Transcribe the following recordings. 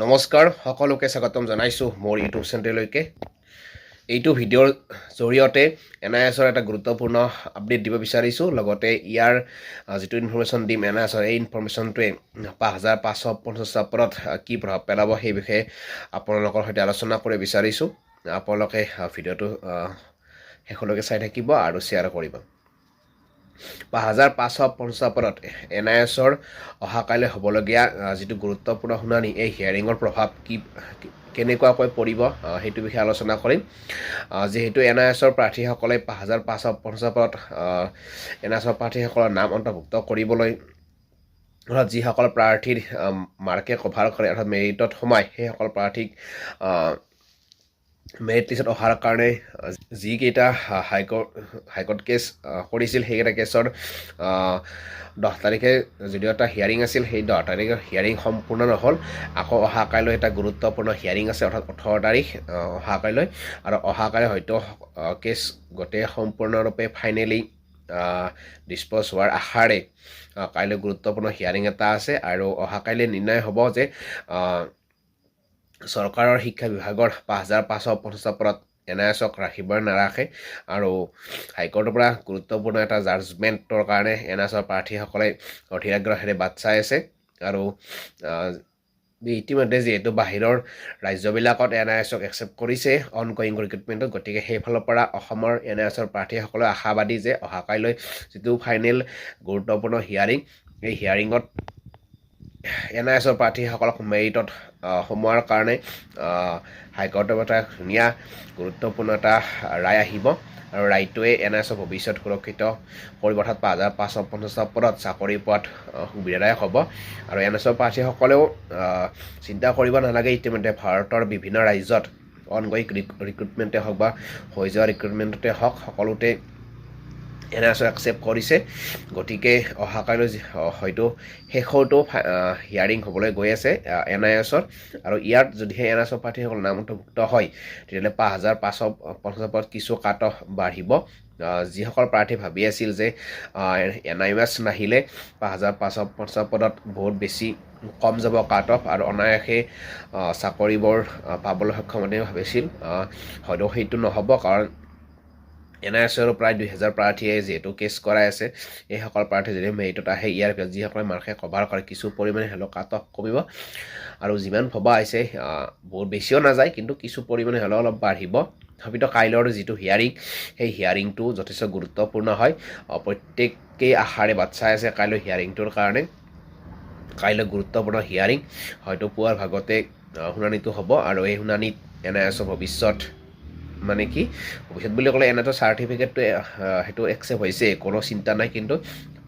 নমস্কাৰ সকলোকে স্বাগতম জনাইছো মোৰ ইউটিউব চেনেললৈকে এইটো ভিডিঅ'ৰ জৰিয়তে এনআইএছৰ এটা গুৰুত্বপূৰ্ণ আপডেট দিব বিচাৰিছো লগতে ইয়াৰ যেটো ইনফৰমেশ্যন দিম এনআইএছৰ এই ইনফৰমেশ্যনটোৱে 5550 ওপৰত কি প্ৰভাৱ পেলাব সেই বিষয়ে আপোনালোকৰ সৈতে আলোচনা কৰি বিচাৰিছো আপোনালোকে ভিডিঅ'টো শেষলৈকে চাই থাকিব আৰু শ্বেয়াৰ কৰিব 5550 ওপৰত এনআইএছৰ অহাকাইলৈ হ'বলগীয়া যেটো গুৰুত্বপূৰ্ণ শুনানি এই হিয়াৰিঙৰ প্ৰভাৱ কি কেনেকুৱাকৈ পৰিব সেইটো বিষয়ে আলোচনা কৰিম যেহেতু এনআইএছৰ প্ৰাৰ্থীসকলে 5550 ওপৰত এনআইএছৰ প্ৰাৰ্থীসকলৰ নাম অন্তৰ্ভুক্ত কৰিবলৈ অৰ্থাৎ যিসকল প্ৰাৰ্থীৰ মাৰ্কে কভাৰ কৰে অৰ্থাৎ মেৰিটত সোমায় সেইসকল প্ৰাৰ্থীক মেৰিট লিষ্টত অহাৰ কাৰণে যিকেইটা হাইকোৰ্ট কেছ কৰিছিল সেইকেইটা কেছৰ 10 তাৰিখে যদিও এটা হিয়াৰিং আছিল সেই 10 তাৰিখৰ হিয়াৰিং সম্পূৰ্ণ নহ'ল আকৌ অহাকাইলৈ এটা গুৰুত্বপূৰ্ণ হিয়াৰিং আছে অৰ্থাৎ 18 তাৰিখ অহাকাইলৈ আৰু অহাকাইলৈ হয়তো কেছ গোটেই সম্পূৰ্ণৰূপে ফাইনেলি ডিছপ'জ হোৱাৰ আশাৰে কাইলৈ গুৰুত্বপূৰ্ণ হিয়াৰিং এটা আছে আৰু অহাকাইলৈ নিৰ্ণয় হ'ব যে চৰকাৰৰ শিক্ষা বিভাগৰ 5550 ওপৰত এনআইএছক ৰাখিব নাৰাখে আৰু হাইকোৰ্টৰ পৰা গুৰুত্বপূৰ্ণ এটা জাজমেণ্টৰ কাৰণে এনআইএছৰ প্ৰাৰ্থীসকলে অধীৰ আগ্ৰহেৰে বাট চাই আছে আৰু ইতিমধ্যে যিহেতু বাহিৰৰ ৰাজ্যবিলাকত এনআইএছক একচেপ্ট কৰিছে অনগয়িং ৰিক্ৰুটমেণ্টত গতিকে সেইফালৰ পৰা অসমৰ এনআইএছৰ প্ৰাৰ্থীসকলে আশাবাদী যে অহাকাইলৈ যিটো ফাইনেল গুৰুত্বপূৰ্ণ হিয়াৰিং এই হিয়াৰিঙত এনআইএছৰ প্ৰাৰ্থীসকলক মেৰিটত সোমোৱাৰ কাৰণে হাইকোৰ্টৰ এটা ধুনীয়া গুৰুত্বপূৰ্ণ এটা ৰায় আহিব আৰু ৰায়টোৱে এনআইএছৰ ভৱিষ্যত সুৰক্ষিত কৰিব অৰ্থাৎ 5550 ওপৰত চাকৰি পোৱাত সুবিধাদায়ক হ'ব আৰু এনআইএছৰ প্ৰাৰ্থীসকলেও চিন্তা কৰিব নালাগে ইতিমধ্যে ভাৰতৰ বিভিন্ন ৰাজ্যত অনগয়িং ৰিক্ৰুটমেণ্টে হওক বা হৈ যোৱা ৰিক্ৰুটমেণ্টতে হওক সকলোতে এনআইএছক একচেপ্ট কৰিছে গতিকে অহাকাইলৈ হয়তো শেষৰটো হিয়াৰিং হ'বলৈ গৈ আছে এনআইএছৰ আৰু ইয়াত যদিহে এনআইএছৰ প্ৰাৰ্থীসকলৰ নাম অন্তৰ্ভুক্ত হয় তেতিয়াহ'লে 5550 ওপৰত কিছু কাট অফ বাঢ়িব যিসকল প্ৰাৰ্থী ভাবি আছিল যে এনআইএছ নাহিলে 5550 ওপৰত বহুত বেছি কম যাব কাট অফ আৰু অনায়াসে চাকৰিবোৰ পাবলৈ সক্ষম হ'লে ভাবিছিল হয়তো সেইটো নহ'ব কাৰণ এনআইএছৰ প্ৰায় 2000 প্ৰাৰ্থীয়ে যিহেতু কেছ কৰাই আছে এইসকল প্ৰাৰ্থী যদি মেৰিটত আহে ইয়াৰ ভিতৰত যিসকলে মাৰ্কে কভাৰ কৰে কিছু পৰিমাণে হ'লেও কাট অফ কমিব আৰু যিমান ভবা আছে বহুত বেছিও নাযায় কিন্তু কিছু পৰিমাণে হ'লেও অলপ বাঢ়িব তথাপিতো কাইলৈৰ যিটো হিয়াৰিং সেই হিয়াৰিংটো যথেষ্ট গুৰুত্বপূৰ্ণ হয় প্ৰত্যেকেই আশাৰে বাট চাই আছে কাইলৈ হিয়াৰিংটোৰ কাৰণে কাইলৈ গুৰুত্বপূৰ্ণ হিয়াৰিং হয়তো পুৱাৰ ভাগতে শুনানিটো হ'ব আৰু এই শুনানিত এনআইএছৰ ভৱিষ্যত মানে কি ভৱিষ্যত বুলি ক'লে এনেতো চাৰ্টিফিকেটটো সেইটো একচেপ্ট হৈছে কোনো চিন্তা নাই কিন্তু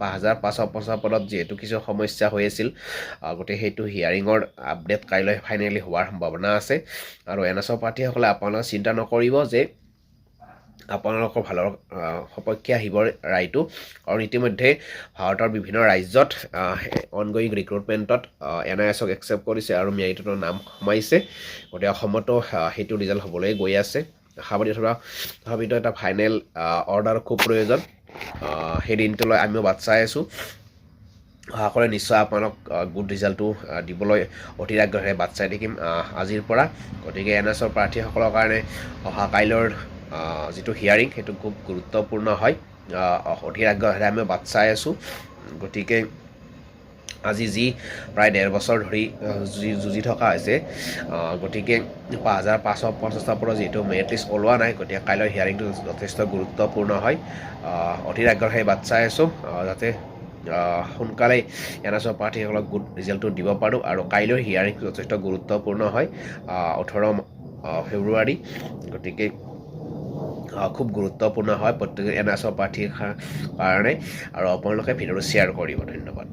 5550 ওপৰত যিহেতু কিছু সমস্যা হৈ আছিল গতিকে সেইটো হিয়াৰিঙৰ আপডেট কাইলৈ ফাইনেলি হোৱাৰ সম্ভাৱনা আছে আৰু এনআইএছৰ প্ৰাৰ্থীসকলে আপোনালোকে চিন্তা নকৰিব যে আপোনালোকৰ ভালৰ সপক্ষে আহিব ৰায়টো কাৰণ ইতিমধ্যে ভাৰতৰ বিভিন্ন ৰাজ্যত অনগয়িং ৰিক্ৰুটমেণ্টত এনআইএছক একচেপ্ট কৰিছে আৰু মেৰিটৰ নাম সোমাইছে গতিকে অসমতো সেইটো ৰিজাল্ট হ'বলৈ গৈ আছে আশাবাদী তথাপিতো এটা ফাইনেল অৰ্ডাৰ খুব প্ৰয়োজন সেই দিনটোলৈ আমিও বাট চাই আছোঁ আশা কৰে নিশ্চয় আপোনালোক গুড ৰিজাল্টটো দিবলৈ অধীৰ আগ্ৰহেৰে বাট চাই থাকিম আজিৰ পৰা গতিকে এনআইএছৰ প্ৰাৰ্থীসকলৰ কাৰণে অহা কাইলৈৰ যিটো হিয়াৰিং সেইটো খুব গুৰুত্বপূৰ্ণ হয় অধীৰ আগ্ৰহেৰে আমি বাট চাই আছোঁ গতিকে আজি যি প্ৰায় 1.5 বছৰ ধৰি যুঁজি থকা হৈছে গতিকে 5550 ওপৰত যিহেতু মেৰিট লিষ্ট ওলোৱা নাই গতিকে কাইলৈৰ হিয়াৰিংটো যথেষ্ট গুৰুত্বপূৰ্ণ হয় অধীৰ আগ্ৰহেৰে বাট চাই আছোঁ যাতে সোনকালেই এনআইএছৰ প্ৰাৰ্থীসকলক গুড ৰিজাল্টটো দিব পাৰোঁ আৰু কাইলৈৰ হিয়াৰিং যথেষ্ট গুৰুত্বপূৰ্ণ হয় 18 ফেব্ৰুৱাৰী গতিকে খুব গুৰুত্বপূৰ্ণ হয় প্ৰত্যেক এনআইএছৰ প্ৰাৰ্থীৰ কাৰণে আৰু আপোনালোকে ভিডিঅ'টো শ্বেয়াৰ কৰিব ধন্যবাদ